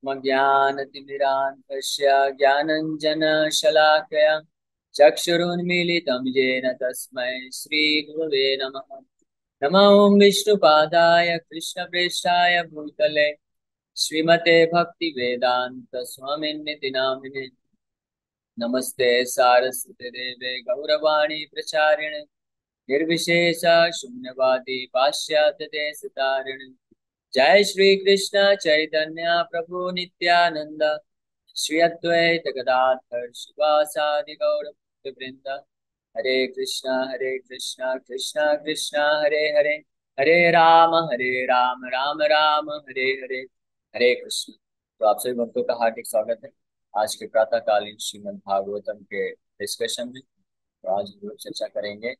आत्मज्ञानतिमिरान्धस्य ज्ञानञ्जनशलाकया चक्षुरुन्मीलितं येन तस्मै श्रीगुरवे नमः। नमो विष्णुपादाय कृष्णप्रेष्ठाय भूतले श्रीमते भक्तिवेदान्तस्वामिन्निति नामिने। नमस्ते सारस्वते देवे गौरवाणी प्रचारिणे निर्विशेष शून्यवादी पाश्चात्य देशतारिणे। जय श्री कृष्ण चैतन्य प्रभु नित्यानंद श्री अद्वैत गदाधर शिवासादि गौर वृंद। हरे कृष्णा कृष्णा कृष्णा हरे हरे, हरे राम राम राम हरे हरे, हरे कृष्ण। तो आप सभी भक्तों का हार्दिक स्वागत है आज के प्रातःकालीन श्रीमद् भागवतम के डिस्कशन में। तो आज हम लोग चर्चा करेंगे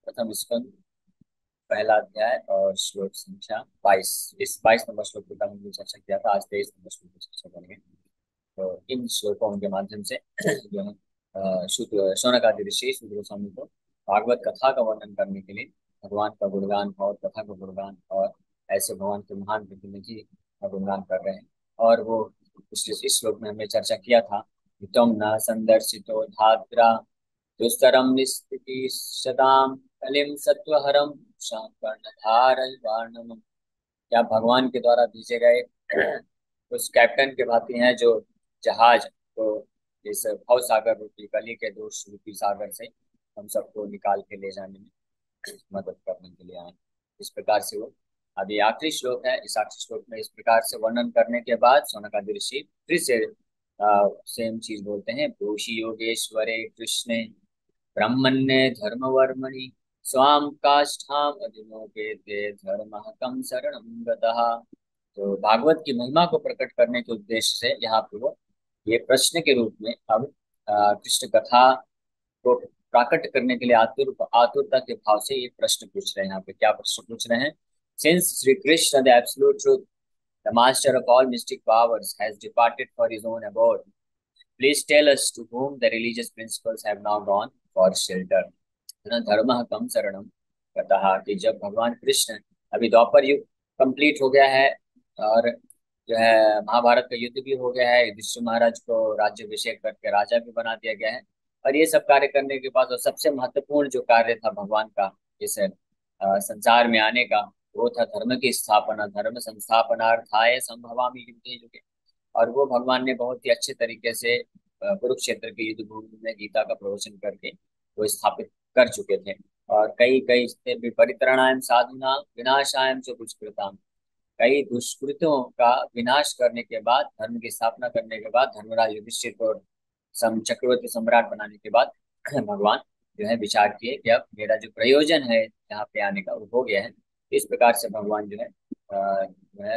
प्रथम स्कंद पहला अध्याय और श्लोक संख्या 22। इस 22 नंबर श्लोक पर हमने चर्चा किया था, आज 23 नंबर श्लोक पर चर्चा करेंगे। तो इन श्लोकों के माध्यम से जो है शौनकादि ऋषि शुद्ध गोस्वामी को भागवत कथा का वर्णन करने के लिए भगवान का गुणगान और कथा का गुणगान और ऐसे भगवान के महान प्रतिनिधि का गुणगान कर रहे हैं। और वो इस श्लोक में हमने चर्चा किया था कि तुम न संदर्शितो धात्रा दुस्तरम निस्थिति सदाम कलिम सत्वहरम कर्णधारम। क्या भगवान के द्वारा भेजे गए उस कैप्टन के भांति हैं जो जहाज को इस भव सागर रूपी कली के दोष रूपी सागर से हम सबको निकाल के ले जाने में मदद करने के लिए आए। इस प्रकार से वो अभी आखिरी श्लोक है। इस आखिरी श्लोक में इस प्रकार से वर्णन करने के बाद शौनकादि ऋषि फिर से सेम चीज बोलते हैं। दोषी योगेश्वरे कृष्णे ब्रह्मण्ये धर्मवर्मणि स्वाम काष्ठाम अधिमोपेते धर्मः कम शरणं गतः। तो भागवत की महिमा को प्रकट करने के उद्देश्य से यहाँ पे वो ये प्रश्न के रूप में अब कृष्ण कथा को प्रकट करने के लिए आतुरता के भाव से ये प्रश्न पूछ रहे हैं। यहाँ पे क्या प्रश्न पूछ रहे हैं? Since Shri Krishna the absolute truth the master of all mystic powers has departed for his own abode, please tell us to whom the religious principles have now gone for shelter। धर्म कम शरणम कहा कि जब भगवान कृष्ण अभी द्वापर युग कंप्लीट हो गया है और जो है महाभारत का युद्ध भी हो गया है, युधिष्ठिर महाराज को राज्याभिषेक करके राजा भी बना दिया गया है, और ये सब कार्य करने के बाद सबसे महत्वपूर्ण जो कार्य था भगवान का इस संसार में आने का, वो था धर्म की स्थापना। धर्म संस्थापनार्थाय संभवामि युद्धे युगे। और वो भगवान ने बहुत ही अच्छे तरीके से कुरुक्षेत्र के युद्ध भूमि में गीता का प्रवचन करके वो स्थापित कर चुके थे। और कई कई परित्रणाय साधुना विनाशाय च दुष्कृताम, कई दुष्कृतों का विनाश करने के बाद, धर्म की स्थापना करने के बाद, धर्मराज युधिष्ठिर को चक्रवर्ती सम्राट बनाने के बाद भगवान जो है विचार किए कि अब मेरा जो प्रयोजन है यहाँ पे आने का वो हो गया है। इस प्रकार से भगवान जो है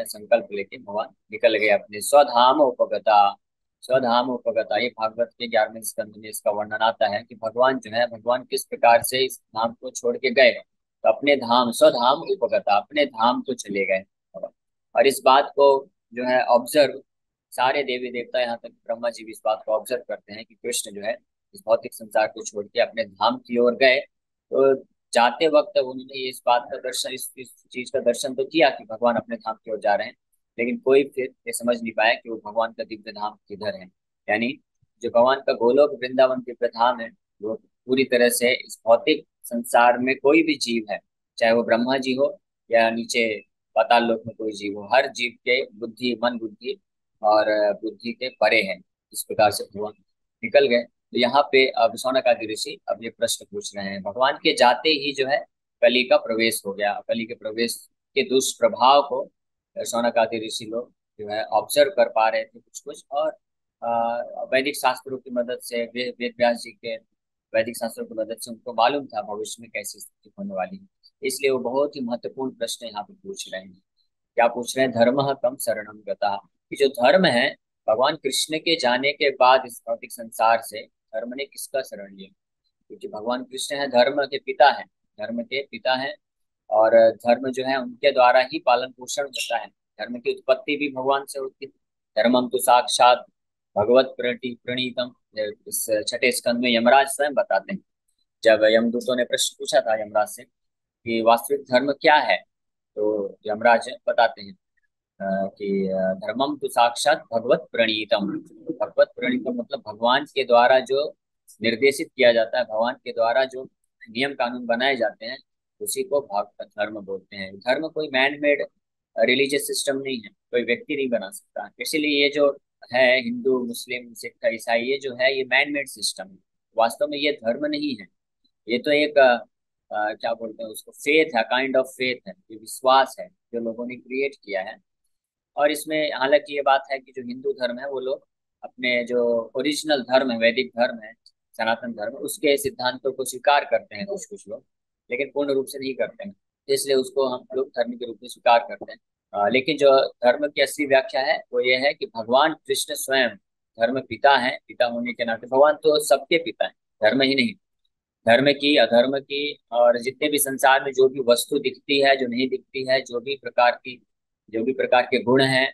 संकल्प लेके भगवान निकल गए अपने स्वधाम उपगता। स्वधाम उपगता, ये भागवत के 11वें स्कंद में इसका वर्णन आता है कि भगवान जो है, भगवान किस प्रकार से इस धाम को छोड़ के गए। तो अपने धाम, स्वधाम उपगता, अपने धाम को चले गए। और इस बात को जो है ऑब्जर्व सारे देवी देवता, यहाँ तक ब्रह्मा जी भी इस बात को ऑब्जर्व करते हैं कि कृष्ण जो है इस भौतिक संसार को छोड़ के अपने धाम की ओर गए। तो जाते वक्त उन्होंने ये इस बात का दर्शन, इस चीज का दर्शन तो किया कि भगवान अपने धाम की ओर जा रहे हैं, लेकिन कोई फिर ये समझ नहीं पाया कि वो भगवान का दिव्य धाम किधर है। यानी जो भगवान का गोलोक वृंदावन दिव्य धाम है, वो पूरी तरह से इस भौतिक संसार में कोई भी जीव है, चाहे वो ब्रह्मा जी हो या नीचे पाताल लोक में कोई जीव हो, हर जीव के बुद्धि, मन बुद्धि और बुद्धि के परे है। इस प्रकार से भगवान निकल गए। तो यहाँ पे अब शौनकादि ऋषि अब ये प्रश्न पूछ रहे हैं। भगवान के जाते ही जो है कली का प्रवेश हो गया। कली के प्रवेश के दुष्प्रभाव को शौनकादि ऋषि लोग जो है ऑब्जर्व कर पा रहे थे कुछ कुछ, और वैदिक शास्त्रों की मदद से, वेद व्यास जी के वैदिक शास्त्रों की मदद से उनको मालूम था भविष्य में कैसी स्थिति होने वाली है। इसलिए वो बहुत ही महत्वपूर्ण प्रश्न यहाँ पे पूछ रहे हैं। क्या पूछ रहे हैं? धर्म कम शरणम गता, कि जो धर्म है भगवान कृष्ण के जाने के बाद इस भौतिक संसार से धर्म ने किसका शरण लिया? क्योंकि भगवान कृष्ण है, धर्म के पिता है, धर्म के पिता है, और धर्म जो है उनके द्वारा ही पालन पोषण होता है। धर्म की उत्पत्ति भी भगवान से होती है। धर्मम तो साक्षात भगवत प्रणीतम, इस छठे स्कंद में यमराज स्वयं बताते हैं। जब यमदूतों ने प्रश्न पूछा था यमराज से कि वास्तविक धर्म क्या है, तो यमराज बताते हैं कि धर्मम तो साक्षात भगवत प्रणीतम। भगवत प्रणीतम मतलब भगवान के द्वारा जो निर्देशित किया जाता है, भगवान के द्वारा जो नियम कानून बनाए जाते हैं, उसी को धर्म बोलते हैं। धर्म कोई मैन मेड रिलीजियस सिस्टम नहीं है, कोई व्यक्ति नहीं बना सकता। इसीलिए ये जो है हिंदू मुस्लिम सिख ईसाई, ये जो है ये मैन मेड सिस्टम है। वास्तव में ये धर्म नहीं है, ये तो एक क्या बोलते हैं उसको, फेथ है, काइंड ऑफ फेथ है, ये विश्वास है जो लोगों ने क्रिएट किया है। और इसमें हालांकि ये बात है कि जो हिंदू धर्म है वो लोग अपने जो ओरिजिनल धर्म है, वैदिक धर्म है, सनातन धर्म, उसके सिद्धांतों को स्वीकार करते हैं कुछ कुछ लोग, लेकिन पूर्ण रूप से नहीं करते हैं। इसलिए उसको हम लोग धर्म के रूप में स्वीकार करते हैं। लेकिन जो धर्म की असली व्याख्या है वो ये है कि भगवान कृष्ण स्वयं धर्म पिता है। पिता होने के नाते भगवान तो सबके पिता है, धर्म ही नहीं, धर्म की अधर्म की, और जितने भी संसार में जो भी वस्तु दिखती है जो नहीं दिखती है, जो भी प्रकार के गुण हैं,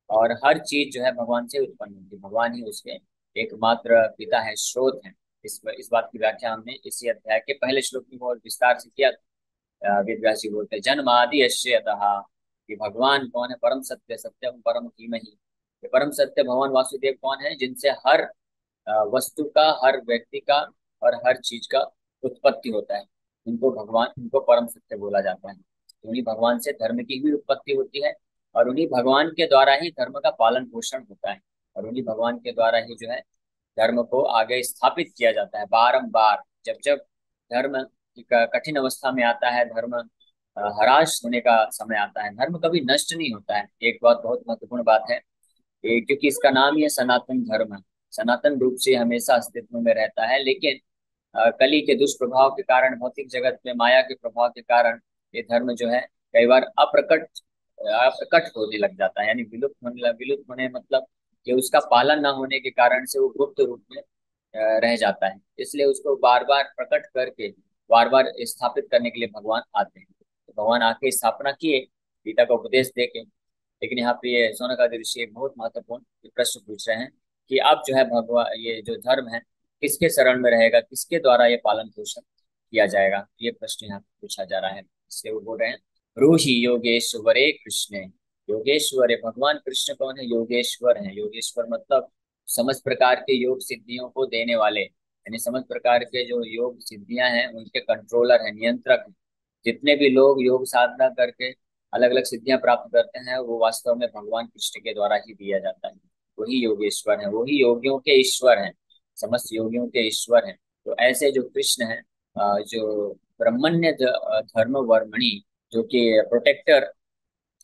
और हर चीज जो है भगवान से उत्पन्न होती है। भगवान ही उसके एकमात्र पिता है, स्रोत है। इस बात की व्याख्या हमने इसी अध्याय के पहले श्लोक में बहुत विस्तार से किया। वेद व्यास जी बोलते हैं जन्म आदि यस्य अतः, कि भगवान कौन है, परम सत्य, सत्यम परम धीमहि। ये परम सत्य भगवान वासुदेव कौन है, जिनसे हर वस्तु का, हर व्यक्ति का और हर चीज का उत्पत्ति होता है। उनको भगवान, उनको परम सत्य बोला जाता है। उन्हीं भगवान से धर्म की भी उत्पत्ति होती है, और उन्हीं भगवान के द्वारा ही धर्म का पालन पोषण होता है, और उन्हीं भगवान के द्वारा ही जो है धर्म को आगे स्थापित किया जाता है। बारंबार जब जब धर्म की कठिन अवस्था में आता है, धर्म हराश होने का समय आता है, धर्म कभी नष्ट नहीं होता है। एक बात, बहुत महत्वपूर्ण बात है ये, क्योंकि इसका नाम ही है सनातन धर्म है, सनातन रूप से हमेशा अस्तित्व में रहता है। लेकिन कली के दुष्प्रभाव के कारण, भौतिक जगत में माया के प्रभाव के कारण, ये धर्म जो है कई बार अप्रकट होने लग जाता है, यानी विलुप्त होने मतलब कि उसका पालन न होने के कारण से वो गुप्त रूप में रह जाता है। इसलिए उसको बार बार प्रकट करके, बार बार स्थापित करने के लिए भगवान आते हैं। तो भगवान आके स्थापना किए, गीता का उपदेश देके। लेकिन यहाँ पे ये शौनक आदि ऋषि एक बहुत महत्वपूर्ण प्रश्न पूछ रहे हैं कि अब जो है भगवान, ये जो धर्म है किसके शरण में रहेगा, किसके द्वारा ये पालन पोषण किया जाएगा, ये प्रश्न यहाँ पे पूछा जा रहा है। इसलिए वो बोल रहे हैं रूहि योगेश्वरे कृष्ण। योगेश्वर है भगवान कृष्ण, कौन है, योगेश्वर है। योगेश्वर मतलब समस्त प्रकार के योग सिद्धियों को देने वाले, यानी समस्त प्रकार के जो योग सिद्धियां हैं उनके कंट्रोलर है, नियंत्रक है। जितने भी लोग योग साधना करके अलग अलग सिद्धियां प्राप्त करते हैं, वो वास्तव में भगवान कृष्ण के द्वारा ही दिया जाता है। वही योगेश्वर है, वही योगियों के ईश्वर हैं, समस्त योगियों के ईश्वर हैं। तो ऐसे जो कृष्ण है, जो ब्रह्मण्य धर्म वर्मणि, जो कि प्रोटेक्टर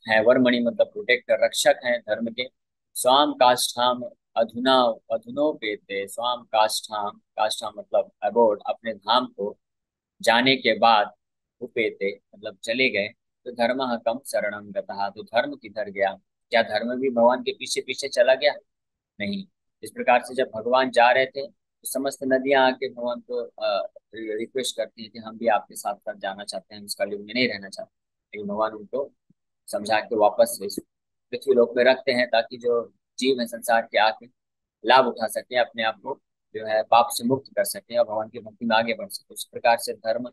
है, वर्मणि मतलब प्रोटेक्टर, रक्षक है धर्म के। स्वाम काष्ठाम अधुना अधुनोपेते, स्वाम काष्ठाम, काष्ठाम मतलब अबोर्ड, अपने धाम को जाने के बाद, उपेते मतलब चले गए, तो धर्म कम शरणम गतः, तो धर्म किधर गया। क्या धर्म भी भगवान के पीछे पीछे चला गया? नहीं। इस प्रकार से जब भगवान जा रहे थे तो समस्त नदियां आके भगवान को रिक्वेस्ट करती है कि हम भी आपके साथ साथ जाना चाहते हैं, हम इस कलयुग में नहीं रहना चाहते। लेकिन भगवान उनको समझा के वापस इस पृथ्वी लोक में रखते हैं, ताकि जो जीव है संसार के आके लाभ उठा सके, अपने आप को जो है पाप से मुक्त कर सके और भगवान की भक्ति में आगे बढ़ सके। उस प्रकार से धर्म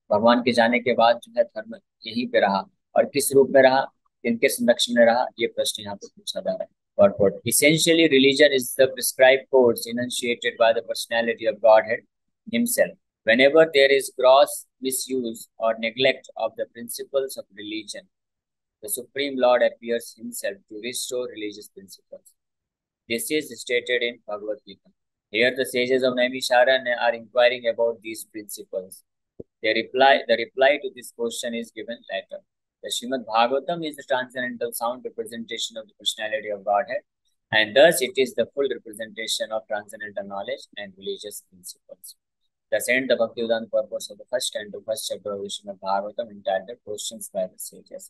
भगवान के जाने के बाद जो है धर्म यहीं पे रहा, और किस रूप में रहा, किनके संरक्षण में रहा, ये प्रश्न यहाँ पे पूछा जा रहा है। Purport. Essentially, religion is the prescribed course enunciated by the personality of Godhead Himself. Whenever there is gross misuse or neglect of the principles of religion, the Supreme Lord appears Himself to restore religious principles. This is stated in Bhagavad Gita. Here, the sages of Naimisharanya are inquiring about these principles. The reply to this question is given later. The Srimad Bhagavatam is the transcendental sound representation of the personality of Godhead, and thus it is the full representation of transcendental knowledge and religious principles. Thus end the Bhaktivedanta purpose of the first and the first chapter of the Srimad Bhagavatam, entitled Questions by the Sages.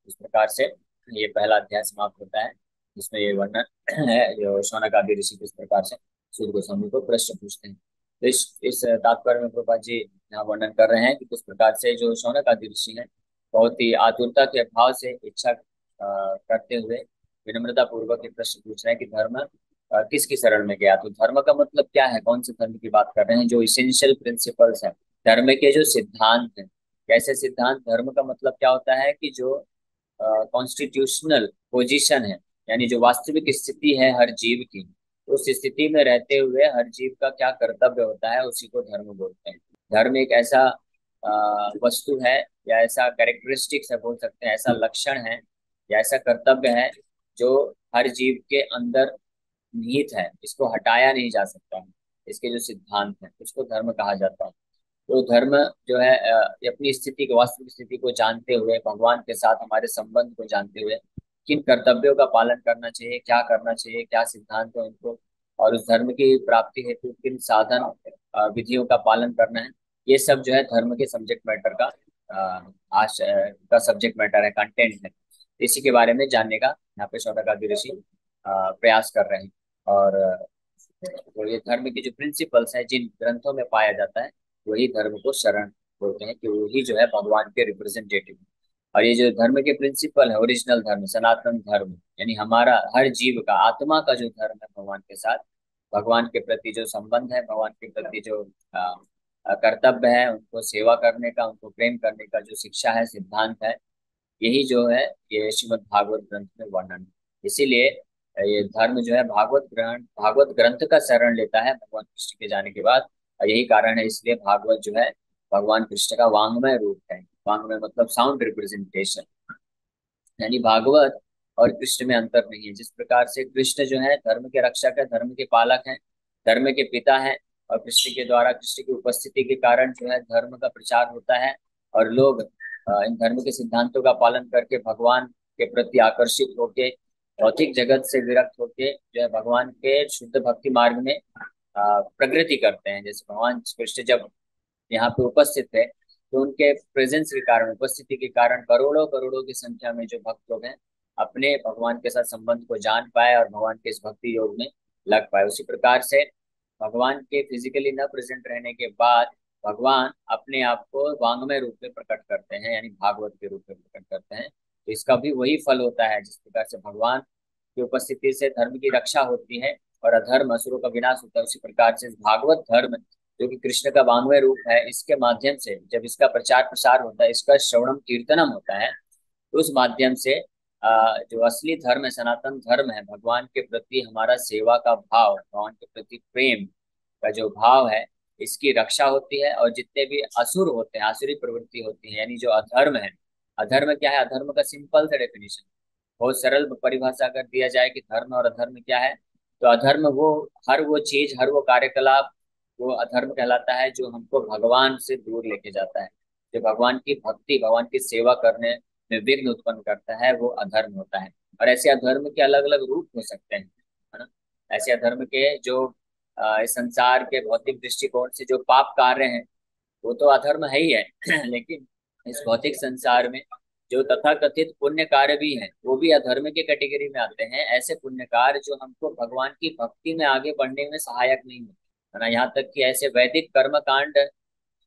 इस प्रकार से ये पहला अध्याय समाप्त होता है, जिसमें ये वर्णन है जो शौनक आदि ऋषि किस प्रकार से सूर्य गोस्वामी को प्रश्न पूछते हैं। तो इस तात्पर्य में प्रभुपाद जी यहाँ वर्णन कर रहे हैं कि किस प्रकार से जो शौनक आदि ऋषि हैं बहुत ही आतुरता के भाव से इच्छा करते हुए विनम्रता पूर्वक ये प्रश्न पूछ रहे हैं कि धर्म किसकी शरण में गया। तो धर्म का मतलब क्या है, कौन से धर्म की बात कर रहे हैं, जो इसेंशियल प्रिंसिपल्स है धर्म के, जो सिद्धांत है। कैसे सिद्धांत, धर्म का मतलब क्या होता है कि जो कॉन्स्टिट्यूशनल पोजीशन है, यानी जो वास्तविक स्थिति है हर जीव की, उस स्थिति में रहते हुए हर जीव का क्या कर्तव्य होता है, उसी को धर्म बोलते हैं। धर्म एक ऐसा वस्तु है, या ऐसा कैरेक्टरिस्टिक्स है, बोल सकते हैं ऐसा लक्षण है, या ऐसा कर्तव्य है जो हर जीव के अंदर निहित है, इसको हटाया नहीं जा सकता है। इसके जो सिद्धांत है उसको धर्म कहा जाता है। तो धर्म जो है ये अपनी स्थिति को, वास्तविक स्थिति को जानते हुए, भगवान के साथ हमारे संबंध को जानते हुए, किन कर्तव्यों का पालन करना चाहिए, क्या करना चाहिए, क्या सिद्धांत है उनको, और उस धर्म की प्राप्ति हेतु किन साधन विधियों का पालन करना है, ये सब जो है धर्म के सब्जेक्ट मैटर का सब्जेक्ट मैटर है, कंटेंट है। इसी के बारे में जानने का यहाँ पे शौनकादि ऋषि प्रयास कर रहे हैं। और तो ये धर्म के जो प्रिंसिपल्स हैं जिन ग्रंथों में पाया जाता है, वही धर्म को शरण बोलते हैं, कि वही जो है भगवान के रिप्रेजेंटेटिव। और ये जो धर्म के प्रिंसिपल है, ओरिजिनल धर्म, सनातन धर्म, यानी हमारा हर जीव का, आत्मा का जो धर्म है भगवान के साथ, भगवान के प्रति जो संबंध है, भगवान के प्रति जो कर्तव्य है, उनको सेवा करने का, उनको प्रेम करने का जो शिक्षा है, सिद्धांत है, यही जो है ये श्रीमद् भागवत ग्रंथ में वर्णन है। इसीलिए ये धर्म जो है भागवत ग्रंथ का शरण लेता है भगवान कृष्ण के जाने के बाद। और यही कारण है, इसलिए भागवत जो है भगवान कृष्ण का वांग्मय रूप है। वांग्मय मतलब साउंड रिप्रेजेंटेशन, यानी भागवत और कृष्ण में अंतर नहीं है। जिस प्रकार से कृष्ण जो है धर्म के रक्षक है, धर्म के पालक हैं, धर्म के पिता हैं, और कृष्ण के द्वारा, कृष्ण की उपस्थिति के कारण जो है धर्म का प्रचार होता है, और लोग इन धर्म के सिद्धांतों का पालन करके भगवान के प्रति आकर्षित होके, भौतिक जगत से विरक्त होके जो है भगवान के शुद्ध भक्ति मार्ग में प्रगति करते हैं। जैसे भगवान कृष्ण जब यहाँ पे उपस्थित थे, तो उनके प्रेजेंस के कारण, उपस्थिति के कारण करोड़ों करोड़ों की संख्या में जो भक्त लोग हैं अपने भगवान के साथ संबंध को जान पाए और भगवान के इस भक्ति योग में लग पाए। उसी प्रकार से भगवान के फिजिकली न प्रेजेंट रहने के बाद भगवान अपने आप को वांग्मय रूप में प्रकट करते हैं, यानी भागवत के रूप में प्रकट करते हैं। तो इसका भी वही फल होता है, जिस प्रकार से भगवान की उपस्थिति से धर्म की रक्षा होती है और अधर्म, असुरों का विनाश होता है, उसी प्रकार से भागवत धर्म जो कि कृष्ण का वांग्मय रूप है, इसके माध्यम से जब इसका प्रचार प्रसार होता है, इसका श्रवणम कीर्तनम होता है, तो उस माध्यम से जो असली धर्म है, सनातन धर्म है, भगवान के प्रति हमारा सेवा का भाव, भगवान के प्रति प्रेम का जो भाव है, इसकी रक्षा होती है। और जितने भी असुर होते हैं, आसुरी प्रवृत्ति होती है, यानी जो अधर्म है, अधर्म क्या है, अधर्म का सिंपल सा डेफिनेशन, बहुत सरल परिभाषा कर दिया जाए कि धर्म और अधर्म क्या है, तो अधर्म वो हर वो चीज, हर वो कार्यकलाप, वो अधर्म कहलाता है जो हमको भगवान से दूर लेके जाता है, जो भगवान की भक्ति, भगवान की सेवा करने में विघ्न उत्पन्न करता है, वो अधर्म होता है। और ऐसे अधर्म के अलग अलग रूप हो सकते हैं, है ना। ऐसे अधर्म के जो इस संसार के भौतिक दृष्टिकोण से जो पाप कार्य हैं, वो तो अधर्म है ही है लेकिन इस भौतिक संसार में जो तथाकथित पुण्य कार्य भी हैं, वो भी अधर्म के कैटेगरी में आते हैं। ऐसे पुण्य कार्य जो हमको भगवान की भक्ति में आगे बढ़ने में सहायक नहीं होते, है ना। यहाँ तक कि ऐसे वैदिक कर्म कांड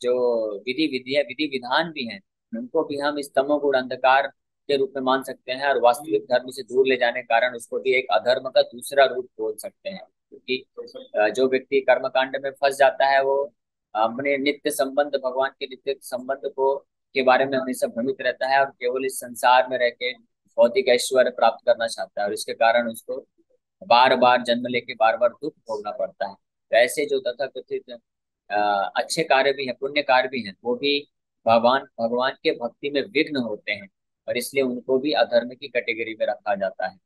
जो विधि विधान भी हैं, उनको भी हम इस तमोगुण अंधकार के रूप में मान सकते हैं, और वास्तविक धर्म से दूर ले जाने के कारण उसको भी एक अधर्म का दूसरा रूप बोल सकते हैं। क्योंकि जो व्यक्ति कर्मकांड में फंस जाता है, वो अपने नित्य संबंध, भगवान के नित्य संबंध को के बारे में हमेशा भ्रमित रहता है, और केवल इस संसार में रह के भौतिक ऐश्वर्य प्राप्त करना चाहता है, और इसके कारण उसको बार बार जन्म लेके बार बार दुख भोगना पड़ता है। तो ऐसे जो तथाकथित अच्छे कार्य भी हैं, पुण्य कार्य भी हैं, वो भी भगवान भगवान के भक्ति में विघ्न होते हैं, और इसलिए उनको भी अधर्म की कैटेगरी में रखा जाता है,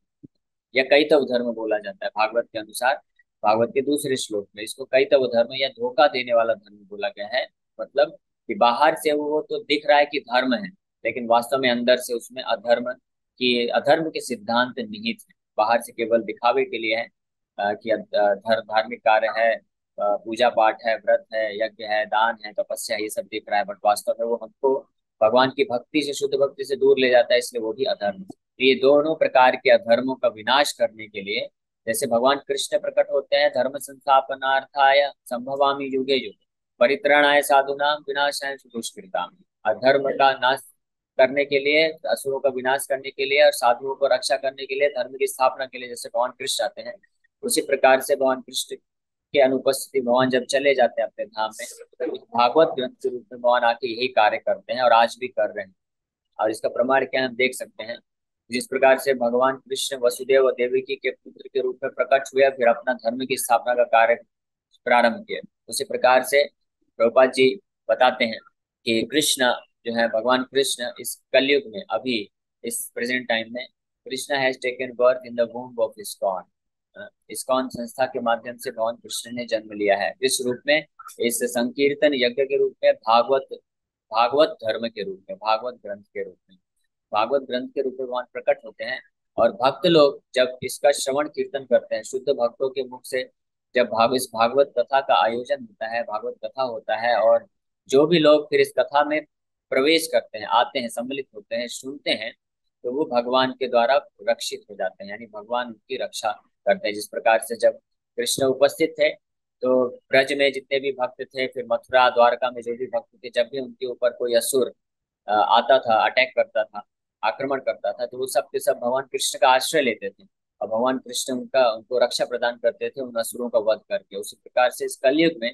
या कैतव धर्म बोला जाता है। भागवत के अनुसार, भागवत के दूसरे श्लोक में इसको कैतव धर्म या धोखा देने वाला धर्म बोला गया है। मतलब कि बाहर से वो तो दिख रहा है कि धर्म है, लेकिन वास्तव में अंदर से उसमें अधर्म के सिद्धांत निहित है। बाहर से केवल दिखावे के लिए है कि धार्मिक कार्य है, पूजा पाठ है, व्रत है, यज्ञ है, दान है, तपस्या, ये सब दिख रहा है, बट वास्तव में वो हमको भगवान की भक्ति से, शुद्ध भक्ति से दूर ले जाता है, इसलिए वो भी अधर्म है। तो ये दोनों प्रकार के अधर्मों का विनाश करने के लिए, जैसे भगवान कृष्ण प्रकट होते हैं, धर्म संस्थापनार्थाय संभवामि युगे युगे, परित्राणाय साधूनां विनाशाय दुष्कृताम्, अधर्म का नाश करने के लिए, असुरों का विनाश करने के लिए, और साधुओं को रक्षा करने के लिए, धर्म की स्थापना के लिए जैसे भगवान कृष्ण आते हैं, उसी प्रकार से भगवान कृष्ण के अनुपस्थिति भगवान जब चले जाते हैं अपने धाम में, तो इस भागवत ग्रंथ के रूप में भगवान आके यही कार्य करते हैं, और आज भी कर रहे हैं। और इसका प्रमाण क्या हम देख सकते हैं जिस प्रकार से भगवान कृष्ण वसुदेव और देवकी के पुत्र के रूप में प्रकट हुए, फिर अपना धर्म की स्थापना का कार्य प्रारंभ किया, उसी प्रकार से प्रभुपाद जी बताते हैं कि कृष्ण जो है, भगवान कृष्ण इस कलयुग में, अभी इस प्रेजेंट टाइम में, Krishna has taken birth in the womb of ISKCON. ISKCON संस्था के माध्यम से भगवान कृष्ण ने जन्म लिया है, इस रूप में, इस संकीर्तन यज्ञ के रूप में, भागवत भागवत धर्म के रूप में, भागवत ग्रंथ के रूप में, भागवत ग्रंथ के रूप में भगवान प्रकट होते हैं। और भक्त लोग जब इसका श्रवण कीर्तन करते हैं, शुद्ध भक्तों के मुख से जब इस भागवत कथा का आयोजन होता है, भागवत कथा होता है, और जो भी लोग फिर इस कथा में प्रवेश करते हैं, आते हैं, सम्मिलित होते हैं, सुनते हैं, तो वो भगवान के द्वारा रक्षित हो जाते हैं, यानी भगवान उनकी रक्षा करते हैं। जिस प्रकार से जब कृष्ण उपस्थित थे, तो ब्रज में जितने भी भक्त थे, फिर मथुरा द्वारका में जो भी भक्त थे, जब भी उनके ऊपर कोई असुर आता था, अटैक करता था, आक्रमण करता था, तो वो सब के सब भगवान कृष्ण का आश्रय लेते थे, और भगवान कृष्ण उनको रक्षा प्रदान करते थे उन असुरों का वध करके। उसी प्रकार से इस कलयुग में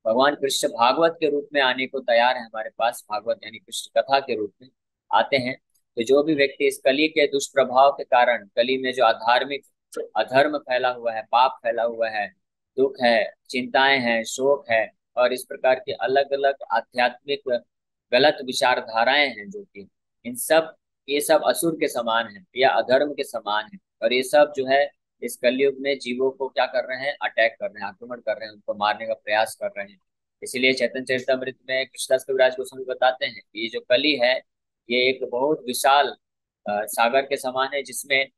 भगवान कृष्ण भागवत के रूप में आने को तैयार है हमारे पास, भागवत यानी कृष्ण कथा के रूप में आते हैं। तो जो भी व्यक्ति इस कली के दुष्प्रभाव के कारण, कली में जो अधार्मिक अधर्म फैला हुआ है, पाप फैला हुआ है, दुख है, चिंताएं हैं, शोक है, और इस प्रकार के अलग अलग आध्यात्मिक गलत विचारधाराएं हैं, जो कि इन सब, ये सब असुर के समान है या अधर्म के समान है, और ये सब जो है इस कलयुग में जीवों को क्या कर रहे हैं, अटैक कर रहे हैं, आक्रमण कर रहे हैं, उनको मारने का प्रयास कर रहे हैं। इसीलिए चैतन्य चरितमृत में कृष्णदास कविराज गोस्वामी बताते हैं कि ये जो कली है, ये एक बहुत विशाल सागर के समान है, जिसमें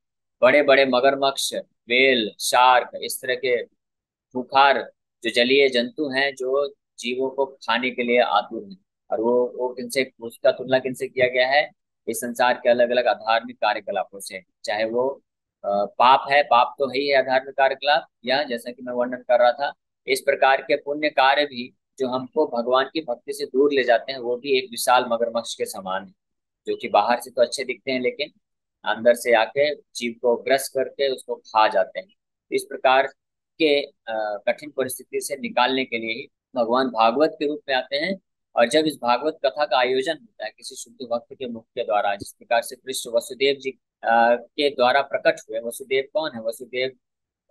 बड़े बड़े मगरमच्छ, वेल, शार्क, इस तरह के खूंखार जो जलीय जंतु हैं, जो जीवों को खाने के लिए आतुर हैं। और वो किनसे, उसका तुलना किनसे किया गया है, इस संसार के अलग अलग अधार्मिक कार्यकलापों से। चाहे वो पाप है, पाप तो है ही है अधार्मिक कार्यकलाप, या जैसा कि मैं वर्णन कर रहा था, इस प्रकार के पुण्य कार्य भी जो हमको भगवान की भक्ति से दूर ले जाते हैं, वो भी एक विशाल मगरमच्छ के समान है, जो कि बाहर से तो अच्छे दिखते हैं, लेकिन अंदर से आके जीव को ग्रस्त करके उसको खा जाते हैं। इस प्रकार के कठिन परिस्थिति से निकालने के लिए ही भगवान भागवत के रूप में आते हैं। और जब इस भागवत कथा का आयोजन होता है किसी शुद्ध भक्त के मुख के द्वारा, जिस प्रकार से कृष्ण वसुदेव जी के द्वारा प्रकट हुए, वसुदेव कौन है, वसुदेव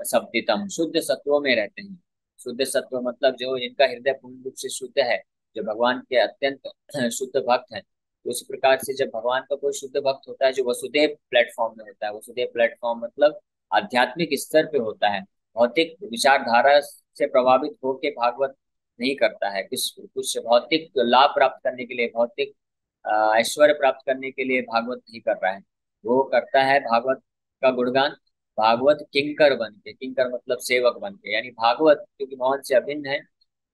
सब्दितम, शुद्ध सत्वों में रहते हैं। शुद्ध सत्व मतलब जो जिनका हृदय पूर्ण रूप से शुद्ध है, जो भगवान के अत्यंत शुद्ध भक्त हैं। तो उसी प्रकार से जब भगवान का कोई शुद्ध भक्त होता है, जो वसुदेव प्लेटफॉर्म में होता है, वसुदेव प्लेटफॉर्म मतलब आध्यात्मिक स्तर पे होता है, भौतिक विचारधारा से प्रभावित होकर भागवत नहीं करता है, कुछ कुछ भौतिक लाभ प्राप्त करने के लिए, भौतिक ऐश्वर्य प्राप्त करने के लिए भागवत नहीं कर रहा है, वो करता है भागवत का गुणगान, भागवत किंकर बन के, किंकर मतलब सेवक बन के, यानी भागवत क्योंकि भगवान से अभिन्न है,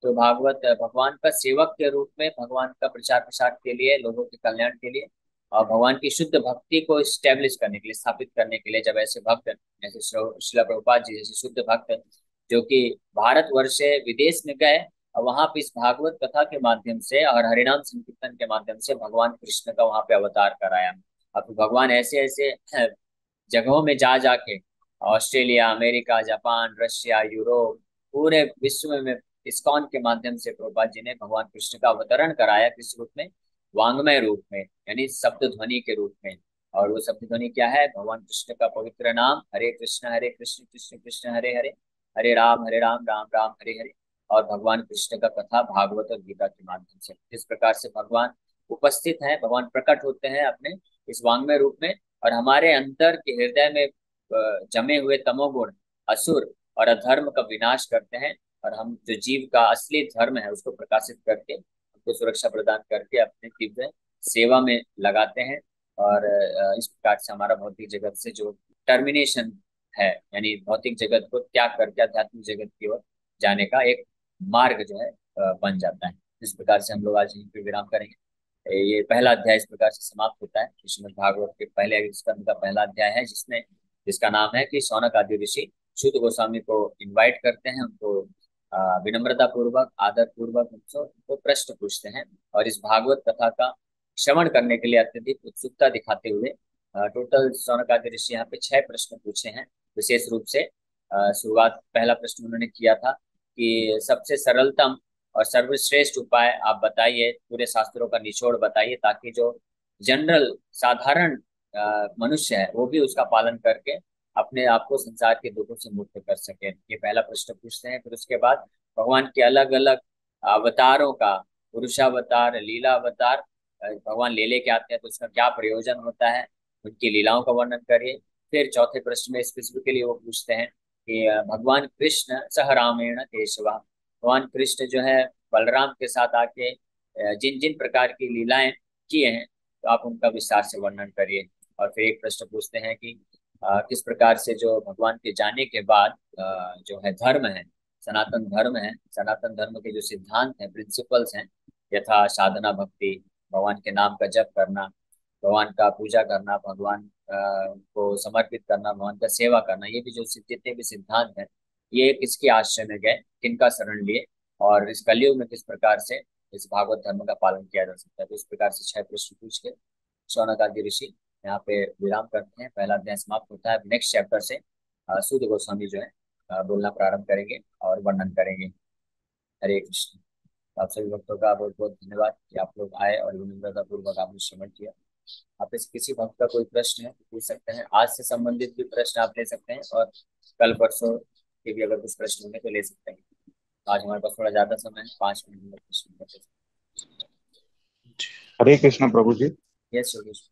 तो भागवत भगवान का सेवक के रूप में, भगवान का प्रचार प्रसार के लिए, लोगों के कल्याण के लिए, और भगवान की शुद्ध भक्ति को स्टेब्लिश करने के लिए, स्थापित करने के लिए, जब ऐसे भक्त जैसे श्रील प्रभुपाद जी जैसे शुद्ध भक्त जो कि भारत वर्ष से विदेश में गए, और वहां पे इस भागवत कथा के माध्यम से और हरिनाम संकीर्तन के माध्यम से भगवान कृष्ण का वहां पे अवतार कराया। अब भगवान ऐसे ऐसे जगहों में जा जाके, Australia, America, Japan, Russia, Europe, पूरे विश्व में इस्कॉन के माध्यम से प्रभुपाद जी ने भगवान कृष्ण का अवतरण कराया, किस रूप में, वांग्मय रूप में, यानी शब्द ध्वनि के रूप में। और वो शब्द ध्वनि क्या है, भगवान कृष्ण का पवित्र नाम, हरे कृष्ण कृष्ण कृष्ण हरे हरे, हरे राम राम राम हरे हरे, और भगवान कृष्ण का कथा भागवत और गीता के माध्यम से। इस प्रकार से भगवान उपस्थित हैं, भगवान प्रकट होते हैं अपने इस वांग्मय रूप में, और हमारे अंतर के हृदय में जमे हुए तमोगुण, असुर और अधर्म का विनाश करते हैं, और हम जो जीव का असली धर्म है उसको प्रकाशित करके, उसको सुरक्षा प्रदान करके अपने दिव्य सेवा में लगाते हैं। और इस प्रकार से हमारा भौतिक जगत से जो टर्मिनेशन है, यानी भौतिक जगत को त्याग करके आध्यात्मिक जगत की ओर जाने का एक मार्ग जो है बन जाता है। इस प्रकार से हम लोग आज यहीं पे विराम करेंगे। ये पहला अध्याय इस प्रकार से समाप्त होता है, श्रीमद् भागवत के पहले स्कंद का पहला अध्याय है, जिसका नाम है कि शौनक आदि ऋषि शुद्ध गोस्वामी को इनवाइट करते हैं, उनको विनम्रता पूर्वक, आदर पूर्वक उनको प्रश्न पूछते हैं, और इस भागवत कथा का श्रवण करने के लिए अत्यधिक उत्सुकता दिखाते हुए टोटल शौनक आदि ऋषि यहाँ पे 6 प्रश्न पूछे हैं। विशेष रूप से शुरुआत, पहला प्रश्न उन्होंने किया था कि सबसे सरलतम और सर्वश्रेष्ठ उपाय आप बताइए, पूरे शास्त्रों का निचोड़ बताइए, ताकि जो जनरल साधारण मनुष्य है वो भी उसका पालन करके अपने आप को संसार के दुखों से मुक्त कर सके। ये पहला प्रश्न पूछते हैं। फिर उसके बाद भगवान के अलग अलग अवतारों का, पुरुषावतार, लीला अवतार, भगवान ले लेके आते हैं तो उसका क्या प्रयोजन होता है, उनकी लीलाओं का वर्णन करिए। फिर चौथे प्रश्न में स्पेसिफिकली वो पूछते हैं कि भगवान कृष्ण सह रामेण केशवा, भगवान कृष्ण जो है बलराम के साथ आके जिन जिन प्रकार की लीलाएं किए हैं तो आप उनका विस्तार से वर्णन करिए। और फिर एक प्रश्न पूछते हैं कि किस प्रकार से जो भगवान के जाने के बाद जो है धर्म है, सनातन धर्म है, सनातन धर्म के जो सिद्धांत हैं, प्रिंसिपल्स हैं, यथा साधना भक्ति, भगवान के नाम का जप करना, भगवान का पूजा करना, भगवान को समर्पित करना, भगवान का सेवा करना, ये भी जो जितने भी सिद्धांत हैं ये किसके आश्रय में गए, किनका शरण लिए, और इस कलयुग में किस प्रकार से इस भागवत धर्म का पालन किया जा सकता है। तो इस प्रकार से 6 प्रश्न पूछ के शौनक आदि ऋषि यहाँ पे विराम करते हैं। पहला अध्याय समाप्त होता है। नेक्स्ट चैप्टर से सूत गोस्वामी जो है बोलना प्रारंभ करेंगे और वर्णन करेंगे। हरे कृष्ण। आप सभी भक्तों का बहुत बहुत धन्यवाद कि आप लोग आए और विनम्रता पूर्वक आपने श्रवण किया। आप इस किसी भक्त का कोई प्रश्न है तो पूछ सकते हैं। आज से संबंधित भी प्रश्न आप ले सकते हैं और कल परसों के भी अगर कुछ प्रश्न होंगे तो ले सकते हैं। आज हमारे पास थोड़ा ज्यादा समय है, 5 मिनट में प्रश्न कर सकते हरे कृष्ण प्रभु जी। हैं। यस योगेश।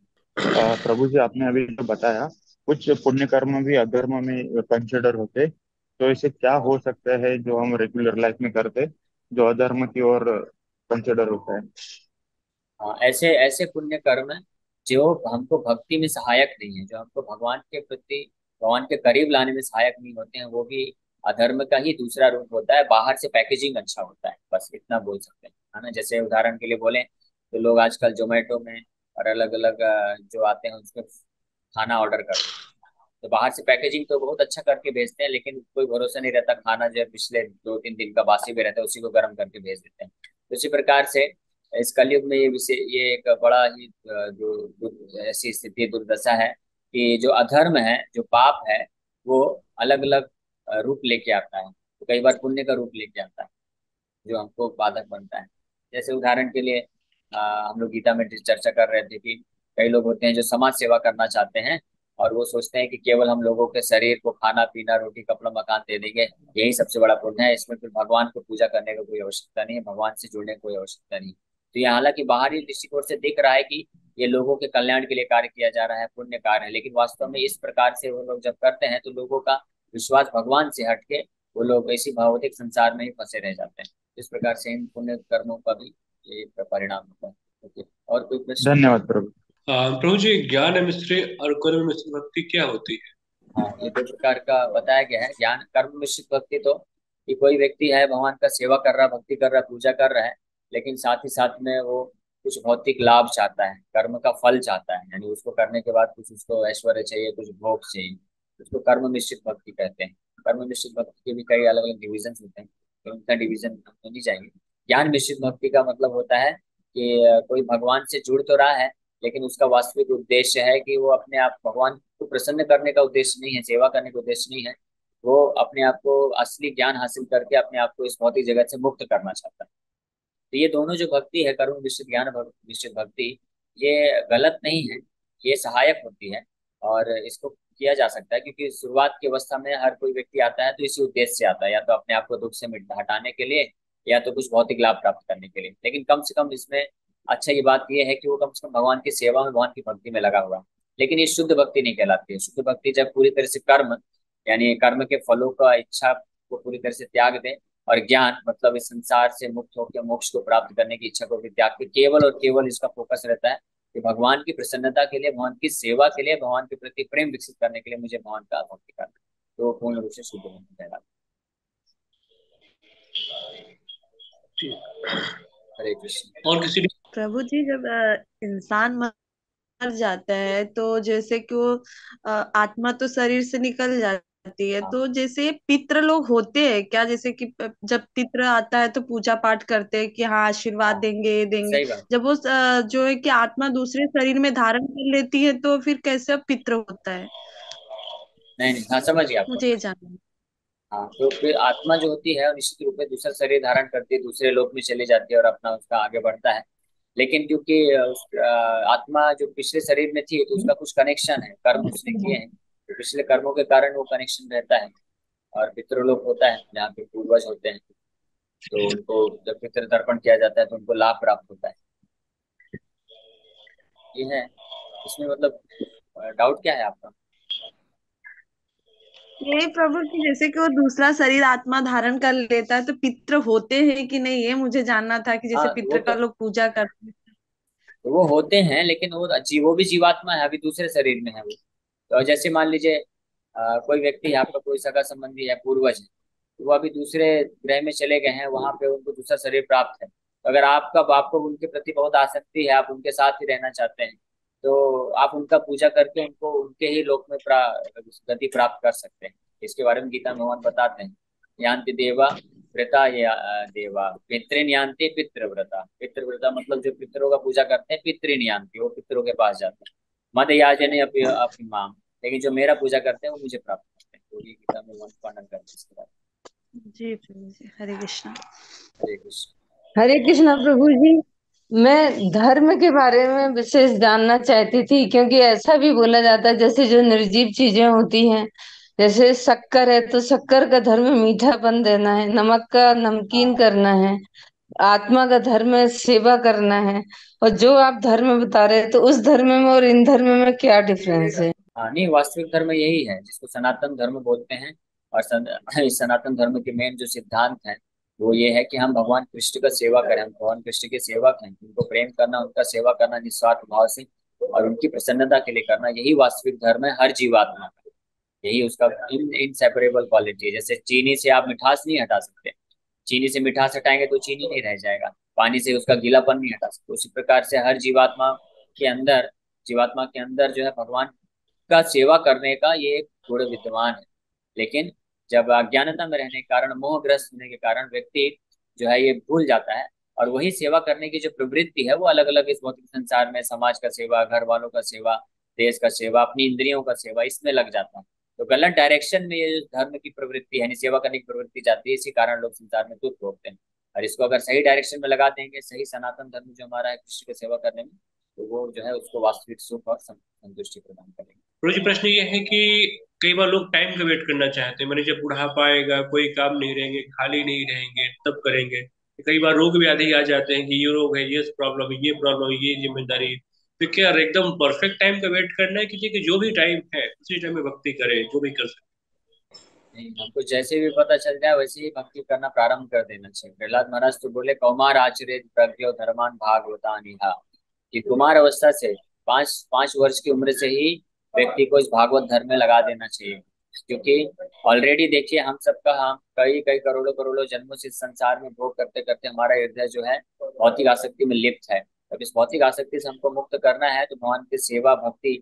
प्रभु जी, आपने अभी जो बताया कुछ पुण्य कर्म भी अधर्म में कंसिडर होते, तो ऐसे क्या हो सकता है जो हम रेगुलर लाइफ में करते जो अधर्म की ओर कंसिडर होता है? हाँ, ऐसे ऐसे पुण्य कर्म हैं जो हमको भक्ति में सहायक नहीं है, जो हमको भगवान के प्रति, भगवान के करीब लाने में सहायक नहीं होते हैं, वो भी अधर्म का ही दूसरा रूप होता है। बाहर से पैकेजिंग अच्छा होता है, बस इतना बोल सकते हैं, है ना। जैसे उदाहरण के लिए बोले तो लोग आजकल जोमेटो में और अलग अलग जो आते हैं उसमें खाना ऑर्डर करते हैं। तो बाहर से पैकेजिंग तो बहुत अच्छा करके भेजते हैं, लेकिन कोई भरोसा नहीं रहता, खाना जो है पिछले 2-3 दिन का बासी भी रहता है, उसी को गर्म करके भेज देते हैं। तो इसी प्रकार से इस कलयुग में ये विषय, ये एक बड़ा ही ऐसी स्थिति, दुर्दशा है कि जो अधर्म है, जो पाप है, वो अलग अलग रूप लेके आता है। तो कई बार पुण्य का रूप लेके आता है जो हमको बाधक बनता है। जैसे उदाहरण के लिए हम लोग गीता में चर्चा कर रहे थे कि कई लोग होते हैं जो समाज सेवा करना चाहते हैं और वो सोचते हैं कि केवल हम लोगों के शरीर को खाना पीना, रोटी कपड़ा मकान दे देंगे, यही सबसे बड़ा पुण्य है, इसमें फिर भगवान को पूजा करने की कोई आवश्यकता नहीं है, भगवान से जुड़ने की कोई आवश्यकता नहीं। तो ये हालांकि बाहरी दृष्टिकोण से दिख रहा है कि ये लोगों के कल्याण के लिए कार्य किया जा रहा है, पुण्य कार्य है, लेकिन वास्तव में इस प्रकार से वो लोग जब करते हैं तो लोगों का विश्वास भगवान से हटके वो लोग इसी भौतिक संसार में ही फंसे रह जाते हैं। इस प्रकार से इन पुण्य कर्मों का भी ये परिणाम होता है। ओके, और कोई प्रश्न? धन्यवाद प्रभु। प्रभु जी, ज्ञान मिश्रित और कर्म मिश्रित भक्ति क्या होती है? हाँ, ये 2 प्रकार का बताया गया है। ज्ञान कर्म मिश्रित भक्ति तो कि कोई व्यक्ति है भगवान का सेवा कर रहा है, भक्ति कर रहा है, पूजा कर रहा है, लेकिन साथ ही साथ में वो कुछ भौतिक लाभ चाहता है, कर्म का फल चाहता है, यानी उसको करने के बाद कुछ उसको ऐश्वर्य चाहिए, कुछ भोग चाहिए, उसको कर्म मिश्रित भक्ति कहते हैं। कर्म मिश्रित भक्ति के भी कई अलग अलग डिविजन होते हैं, तो उनका डिवीजन हम नहीं जाएंगे। ज्ञान मिश्रित भक्ति का मतलब होता है कि कोई भगवान से जुड़ तो रहा है, लेकिन उसका वास्तविक उद्देश्य है कि वो अपने आप, भगवान को प्रसन्न करने का उद्देश्य नहीं है, सेवा करने का उद्देश्य नहीं है, वो अपने आप को असली ज्ञान हासिल करके अपने आप को इस भौतिक जगत से मुक्त करना चाहता है। तो ये दोनों जो भक्ति है, कर्म मिश्रित ज्ञान मिश्रित भक्ति, ये गलत नहीं है, ये सहायक होती है और इसको किया जा सकता है, क्योंकि शुरुआत की अवस्था में हर कोई व्यक्ति आता है तो इसी उद्देश्य से आता है, या तो अपने आप को दुख से मिट हटाने के लिए, या तो कुछ भौतिक लाभ प्राप्त करने के लिए। लेकिन कम से कम इसमें अच्छा ये बात ये है कि वो कम से कम भगवान की सेवा में, भगवान की भक्ति में लगा हुआ है। लेकिन ये शुद्ध भक्ति नहीं कहलाती है। शुद्ध भक्ति जब पूरी तरह से कर्म, यानी कर्म के फलों का इच्छा को पूरी तरह से त्याग दे, और ज्ञान मतलब इस संसार से मुक्त होकर मोक्ष को प्राप्त करने की इच्छा को भी त्याग के केवल और केवल इसका फोकस रहता है कि भगवान की प्रसन्नता के लिए, भगवान की सेवा के लिए, भगवान के प्रति प्रेम विकसित करने के लिए मुझे भगवान का भक्ति करना है। तो पूर्ण रूप से शुद्ध भक्ति कहलाता ठीक। है। हरे कृष्ण। और किसी प्रभु जी, जब इंसान मर जाता है तो जैसे कि वो आत्मा तो शरीर से निकल जाती है, हाँ, तो जैसे पितृ लोग होते हैं क्या? जैसे कि जब पितृ आता है तो पूजा पाठ करते हैं कि हाँ आशीर्वाद हाँ, देंगे ये देंगे। सही बात। जब वो जो है कि आत्मा दूसरे शरीर में धारण कर लेती है तो फिर कैसे पितृ होता है? नहीं नहीं, हाँ समझ गया आपका। मुझे ये जानना है। हाँ, तो फिर आत्मा जो होती है वो निश्चित रूप में दूसरा शरीर धारण करती है, दूसरे लोक में चली जाती है और अपना उसका आगे बढ़ता है। लेकिन क्योंकि आत्मा जो पिछले शरीर में थी तो उसका कुछ कनेक्शन है, कर्म उसने किए हैं, तो पिछले कर्मों के कारण वो कनेक्शन रहता है। और पितृलोक होता है जहाँ पे पूर्वज होते हैं, तो उनको जब पितृ तर्पण किया जाता है तो उनको लाभ प्राप्त होता है। ये है इसमें, मतलब डाउट क्या है आपका? ये प्रभु कि जैसे कि वो दूसरा शरीर आत्मा धारण कर लेता है तो पितृ होते हैं कि नहीं, ये मुझे जानना था कि जैसे हाँ, पितृ का लोग पूजा करते हैं। तो वो होते हैं, लेकिन वो भी जीवात्मा है, अभी दूसरे शरीर में है वो। तो जैसे मान लीजिए कोई व्यक्ति है, आपका कोई सगा संबंधी है, पूर्वज है, तो वो अभी दूसरे ग्रह में चले गए हैं, वहां पे उनको दूसरा शरीर प्राप्त है। तो अगर आपको उनके प्रति बहुत आसक्ति है, आप उनके साथ ही रहना चाहते हैं, तो आप उनका पूजा करके उनको उनके ही लोक में गति प्राप्त कर सकते हैं। इसके बारे में गीता में भगवान बताते हैं, यान्ति देवा व्रता या देवा पितृन यान्ति पितृव्रता। पितृव्रता मतलब जो पितरों का पूजा करते हैं, पितृन यान्ति, वो पितरों के पास जाते हैं। मद याजने अपनी माम, लेकिन जो मेरा पूजा करते हैं वो मुझे प्राप्त करते हैं। तो ये गीता में भगवान वर्णन करते हैं इसके बारे जी प्रभु जी, हरे कृष्णा। में। हरे कृष्ण। हरे कृष्णा प्रभु जी। मैं धर्म के बारे में विशेष जानना चाहती थी, क्योंकि ऐसा भी बोला जाता है जैसे जो निर्जीव चीजें होती हैं, जैसे शक्कर है तो शक्कर का धर्म मीठापन देना है, नमक का नमकीन हाँ करना है, आत्मा का धर्म है सेवा करना है। और जो आप धर्म बता रहे हैं तो उस धर्म में और इन धर्म में क्या डिफरेंस है? हाँ, नहीं, वास्तविक धर्म यही है जिसको सनातन धर्म बोलते हैं। और इस सनातन धर्म के मेन जो सिद्धांत है वो ये है कि हम भगवान कृष्ण का सेवा करें, हम भगवान कृष्ण के सेवक हैं, उनको प्रेम करना, उनका सेवा करना निस्वार्थ भाव से, और उनकी प्रसन्नता के लिए करना, यही वास्तविक धर्म है हर जीवात्मा का। यही उसका इनसेपरेबल क्वालिटी है। जैसे चीनी से आप मिठास नहीं हटा सकते, चीनी से मिठास हटाएंगे तो चीनी नहीं रह जाएगा, पानी से उसका गीलापन नहीं हटा सकते। उसी प्रकार से हर जीवात्मा के अंदर जो है भगवान का सेवा करने का ये एक गुण विद्यमान है। लेकिन जब अज्ञानता में रहने के कारण, मोहग्रस्त होने के कारण व्यक्ति जो है ये भूल जाता है, और वही सेवा करने की जो प्रवृत्ति है वो अलग अलग इस भौतिक संसार में समाज का सेवा, घर वालों का सेवा, देश का सेवा, अपनी इंद्रियों का सेवा, इसमें लग जाता है। तो गलत डायरेक्शन में ये जो धर्म की प्रवृत्ति है, यानी सेवा करने की प्रवृत्ति जाती है, इसी कारण लोग संसार में दुख भोगते हैं। और इसको अगर सही डायरेक्शन में लगा देंगे, सही सनातन धर्म जो हमारा है कृष्ण की सेवा करने में, तो वो जो है उसको वास्तविक सुख और संतुष्टि प्रदान करेंगे। रोजी प्रश्न ये है कि कई बार लोग टाइम का वेट करना चाहते हैं, मैंने जब बुढ़ापा आएगा, कोई काम नहीं रहेंगे, खाली नहीं रहेंगे, तब करेंगे। कई बार रोग भी आधे ही आ जाते हैं कि ये रोग है, ये प्रॉब्लम है, ये प्रॉब्लम है, ये जिम्मेदारी है। तो क्या एकदम परफेक्ट टाइम का वेट करना है कि जो भी टाइम है उसी टाइम में भक्ति करे, जो भी कर सकते? नहीं, हमको जैसे भी पता चल जाए वैसे ही भक्ति करना प्रारंभ कर देना चाहिए। प्रहलाद महाराज तो बोले, कौमार आचरित प्रज्ञो धर्मान भागवतानिहा, कि कुमार अवस्था से 5 5 वर्ष की उम्र से ही व्यक्ति को इस भागवत धर्म में लगा देना चाहिए। क्योंकि ऑलरेडी देखिए, हम कई कई करोड़ों करोड़ों जन्मों से इस संसार में भोग करते करते हमारा हृदय जो है भौतिक आसक्ति में लिप्त है। अब इस भौतिक आसक्ति से हमको मुक्त करना है, तो भगवान की सेवा भक्ति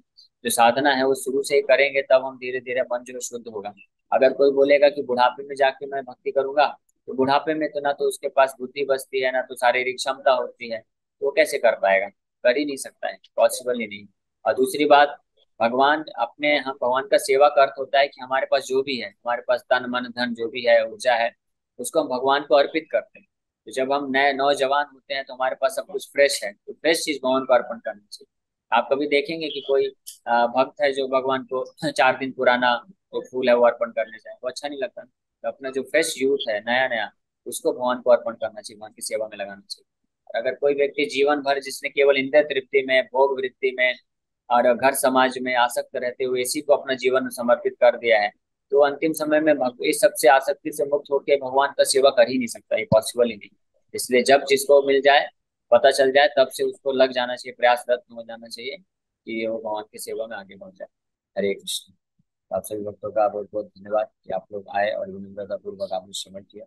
जो साधना है वो शुरू से ही करेंगे, तब हम धीरे धीरे मन जो है शुद्ध होगा। अगर कोई बोलेगा कि बुढ़ापे में जाके मैं भक्ति करूंगा, तो बुढ़ापे में तो ना तो उसके पास बुद्धि बचती है, ना तो शारीरिक क्षमता होती है, तो वो कैसे कर पाएगा? कर ही नहीं सकता है, पॉसिबल ही नहीं। और दूसरी बात, हम भगवान का सेवा का अर्थ होता है कि हमारे पास जो भी है, हमारे पास तन मन धन जो भी है, ऊर्जा है, उसको हम भगवान को अर्पित करते हैं। तो जब हम नए नौजवान होते हैं तो हमारे पास सब कुछ फ्रेश है, तो फ्रेश चीज भगवान को अर्पण करनी चाहिए। आप कभी देखेंगे कि कोई भक्त है जो भगवान को 4 दिन पुराना जो फूल है वो अर्पण करने जाए, वो अच्छा नहीं लगता। तो अपना जो फ्रेश यूथ है, नया नया, उसको भगवान को अर्पण करना चाहिए, भगवान की सेवा में लगाना चाहिए। और अगर कोई व्यक्ति जीवन भर जिसने केवल इंद्रिय तृप्ति में, भोग वृत्ति में और घर समाज में आसक्त रहते हुए इसी को अपना जीवन समर्पित कर दिया है, तो अंतिम समय में इस सबसे आसक्ति से मुक्त होकर भगवान का सेवा कर ही नहीं सकता, ये पॉसिबल ही नहीं। इसलिए जब जिसको मिल जाए, पता चल जाए, तब से उसको लग जाना चाहिए, प्रयासरत हो जाना चाहिए कि वो भगवान की सेवा में आगे बढ़ जाए। हरे कृष्ण। आप सभी भक्तों का बहुत बहुत धन्यवाद कि आप लोग आए और विनम्रता पूर्वक आपने श्रवण किया।